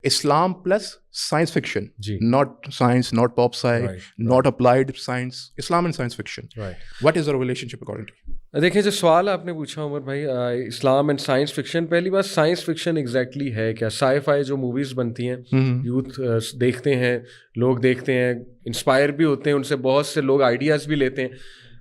Islam plus science fiction, جی not science, not pop sci, Right, not applied science, Islam and science fiction. Right. What is the relationship according to you? دیکھیں جو سوال آپ نے پوچھا عمر بھائی، اسلام and science fiction, پہلی بات سائنس فکشن ایگزیکٹلی ہے کیا؟ سائی فائی جو موویز بنتی ہیں یوتھ دیکھتے ہیں، لوگ دیکھتے ہیں، انسپائر بھی ہوتے ہیں ان سے، بہت سے لوگ آئیڈیاز بھی لیتے ہیں.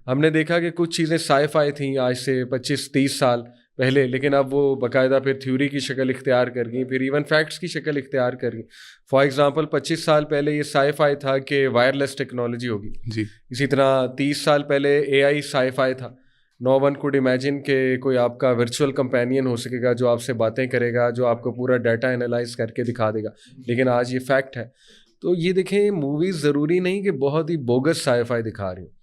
ہم نے دیکھا کہ کچھ چیزیں سائی فائی تھیں آج سے 25-30 سال پہلے، لیکن اب وہ باقاعدہ پھر تھیوری کی شکل اختیار کر گئیں، پھر ایون فیکٹس کی شکل اختیار کر گئیں. فار ایگزامپل 25 سال پہلے یہ سائی فائی تھا کہ وائرلیس ٹیکنالوجی ہوگی. جی. اسی طرح 30 سال پہلے اے آئی سائی فائی تھا. نو ون کوڈ امیجن کہ کوئی آپ کا ورچوئل کمپینین ہو سکے گا جو آپ سے باتیں کرے گا، جو آپ کو پورا ڈیٹا انالائز کر کے دکھا دے گا. لیکن آج یہ فیکٹ ہے. تو یہ دیکھیں موویز ضروری نہیں کہ بہت ہی بوگس سائی فائی دکھا رہی ہوں.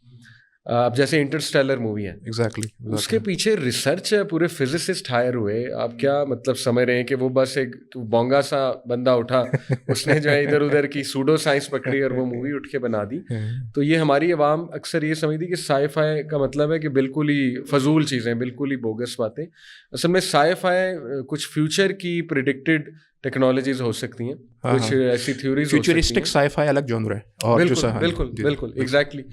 اب جیسے انٹرسٹیلر مووی ہے، Exactly. اس کے پیچھے ریسرچ ہے، پورے فزسسٹ ہائر ہوئے. آپ کیا مطلب سمجھ رہے ہیں کہ وہ بس ایک بونگا سا بندہ اٹھا، اس نے جو ہے ادھر ادھر کی سوڈو سائنس پکڑی اور وہ مووی اٹھ کے بنا دی. تو یہ ہماری عوام اکثر یہ سمجھتی کہ سائی فائی کا مطلب ہے کہ بالکل ہی فضول چیزیں، بالکل ہی بوگس باتیں. اصل میں سائی فائی کچھ فیوچر کی پریڈکٹڈ ٹیکنالوجیز ہو سکتی ہیں، کچھ ایسی تھیوریز ہو سکتی ہیں. Futuristic sci-fi الگ genre ہے. اور بالکل بالکل ایگزیکٹلی.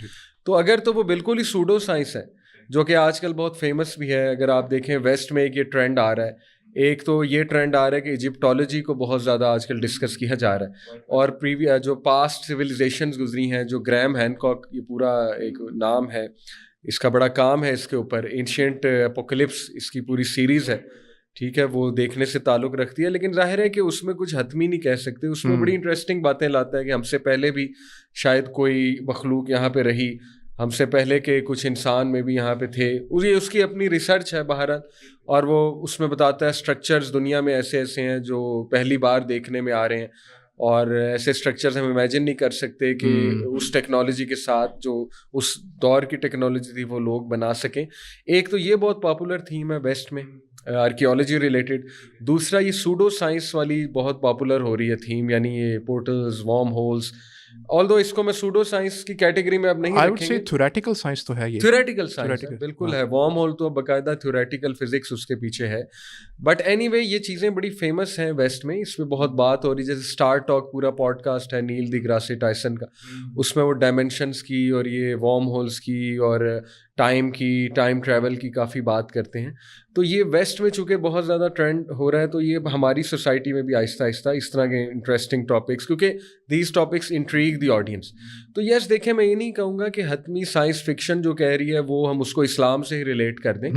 تو اگر تو وہ بالکل ہی سوڈو سائنس ہے جو کہ آج کل بہت فیمس بھی ہے. اگر آپ دیکھیں ویسٹ میں ایک یہ ٹرینڈ آ رہا ہے، ایک تو یہ ٹرینڈ آ رہا ہے کہ ایجپٹالوجی کو بہت زیادہ آج کل ڈسکس کیا جا رہا ہے. اور جو پاسٹ سویلائزیشنز گزری ہیں، جو گریم ہینکاک، یہ پورا ایک نام ہے، اس کا بڑا کام ہے اس کے اوپر، اینشینٹ اپوکلپس اس کی پوری سیریز ہے، ٹھیک ہے، وہ دیکھنے سے تعلق رکھتی ہے. لیکن ظاہر ہے کہ اس میں کچھ حتمی نہیں کہہ سکتے. اس میں بڑی انٹرسٹنگ باتیں لاتا ہے کہ ہم سے پہلے بھی شاید کوئی مخلوق یہاں پہ رہی، ہم سے پہلے کے کچھ انسان میں بھی یہاں پہ تھے. اس کی اپنی ریسرچ ہے بہرحال، اور وہ اس میں بتاتا ہے اسٹرکچرز دنیا میں ایسے ایسے ہیں جو پہلی بار دیکھنے میں آ رہے ہیں، اور ایسے اسٹرکچرز ہم امیجن نہیں کر سکتے کہ اس ٹیکنالوجی کے ساتھ جو اس دور کی ٹیکنالوجی تھی وہ لوگ بنا سکیں. ایک تو یہ بہت پاپولر تھیم ہے ویسٹ میں آرکیولوجی ریلیٹڈ. دوسرا یہ سوڈو سائنس والی بہت پاپولر ہو رہی ہے تھیم، یعنی یہ پورٹلز، وارم ہولز. although اس کو میں سوڈو سائنس کی کیٹیگری میں اب نہیں رکھیں گے. I would say theoretical science تو ہے یہ. تھیوریٹیکل سائنس بالکل ہے. وارم ہول تو باقاعدہ تھیوریٹیکل فزکس اس کے پیچھے ہے. بٹ اینی وے یہ چیزیں بڑی فیمس ہیں ویسٹ میں، اس پہ بہت بات ہو رہی ہے. جیسے اسٹار ٹاک پورا پوڈ کاسٹ ہے نیل دی گراسی ٹائسن کا، اس میں وہ ڈائمینشنس کی اور یہ وارم ہولز کی اور ٹائم کی، ٹائم ٹریول کی کافی بات کرتے ہیں. تو یہ ویسٹ میں چونکہ بہت زیادہ ٹرینڈ ہو رہا ہے، تو یہ ہماری سوسائٹی میں بھی آہستہ آہستہ اس طرح کے انٹرسٹنگ ٹاپکس، کیونکہ these topics intrigue the audience. تو یس دیکھیں، میں یہ نہیں کہوں گا کہ حتمی سائنس فکشن جو کہہ رہی ہے وہ ہم اس کو اسلام سے ہی ریلیٹ کر دیں.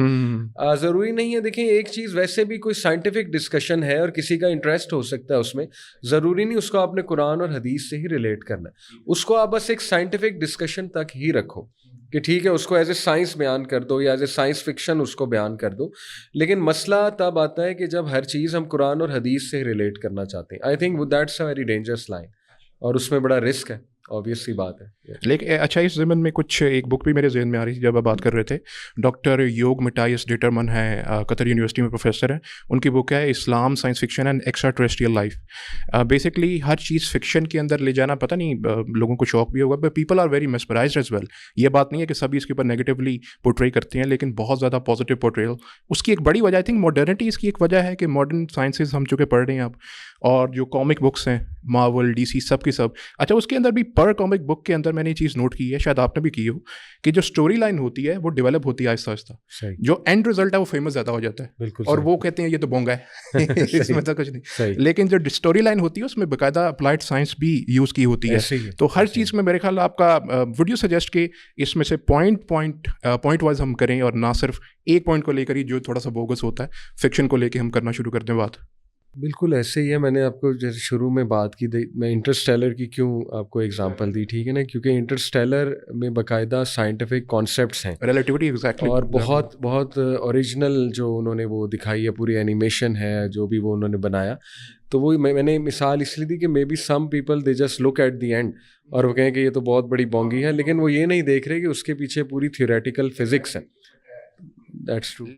ضروری نہیں ہے. دیکھیں ایک چیز ویسے بھی کوئی سائنٹیفک ڈسکشن ہے اور کسی کا انٹرسٹ ہو سکتا ہے اس میں، ضروری نہیں اس کو آپ نے قرآن اور حدیث سے ہی ریلیٹ کرنا ہے. اس کو آپ بس ایک سائنٹیفک ڈسکشن تک ہی رکھو کہ ٹھیک ہے اس کو ایز اے سائنس بیان کر دو یا ایز اے سائنس فکشن اس کو بیان کر دو. لیکن مسئلہ تب آتا ہے کہ جب ہر چیز ہم قرآن اور حدیث سے ریلیٹ کرنا چاہتے ہیں. I think that's a very dangerous line, اور اس میں بڑا رسک ہے، obvious سی بات ہے. لیکن اچھا اس ضمن میں کچھ ایک بک بھی میرے ذہن میں آ رہی تھی جب آپ بات کر رہے تھے. ڈاکٹر یوگ مٹائس ڈیٹرمن ہے، قطر یونیورسٹی میں پروفیسر ہیں. ان کی بک ہے Islam, science fiction and extraterrestrial life. Basically ہر چیز فکشن کے اندر لے جانا، پتہ نہیں لوگوں کو شوق بھی ہوگا، but people are very mesmerized as well. یہ بات نہیں ہے کہ سبھی اس کے اوپر نیگیٹیولی پورٹری کرتے ہیں، لیکن بہت زیادہ پازیٹیو پورٹریل. اس کی ایک بڑی وجہ آئی تھنک ماڈرنٹی اس کی ایک وجہ ہے کہ ماڈرن سائنسز ہم چونکہ پڑھ رہے ہیں اب، اور جو کامک بکس ہیں مارول، ڈی سی، سب کی سب. اچھا اس کے اندر بھی پر کامک بک کے اندر میں نے یہ چیز نوٹ کی ہے، شاید آپ نے بھی کی ہو، کہ جو اسٹوری لائن ہوتی ہے وہ ڈیولپ ہوتی ہے آہستہ آہستہ، جو اینڈ رزلٹ ہے وہ فیمس زیادہ ہو جاتا ہے. اور وہ کہتے ہیں یہ تو بونگا ہے، اس میں تو کچھ نہیں. لیکن جو اسٹوری لائن ہوتی ہے اس میں باقاعدہ اپلائڈ سائنس بھی یوز کی ہوتی ہے. تو ہر چیز میں میرے خیال آپ کا وڈ یو سجیسٹ کہ اس میں سے پوائنٹ وائز ہم کریں، اور نہ صرف ایک پوائنٹ کو لے کر ہی جو تھوڑا سا بوگس ہوتا ہے فکشن کو لے کے ہم کرنا شروع کر دیں بات. بالکل ایسے ہی ہے. میں نے آپ کو جیسے شروع میں بات کی، میں انٹرسٹیلر کی کیوں آپ کو ایگزامپل دی، ٹھیک ہے نا، کیونکہ انٹرسٹیلر میں باقاعدہ سائنٹیفک کانسیپٹس ہیں، ریلیٹیوٹی ایگزیکٹلی، اور بہت بہت اوریجنل جو انہوں نے وہ دکھائی ہے، پوری اینیمیشن ہے جو بھی وہ انہوں نے بنایا. تو وہ میں نے مثال اس لیے دی کہ maybe some people they just look at the end اور وہ کہیں کہ یہ تو بہت بڑی بونگی ہے، لیکن وہ یہ نہیں دیکھ رہے کہ اس کے پیچھے پوری تھیوریٹیکل فزکس ہے. That's true.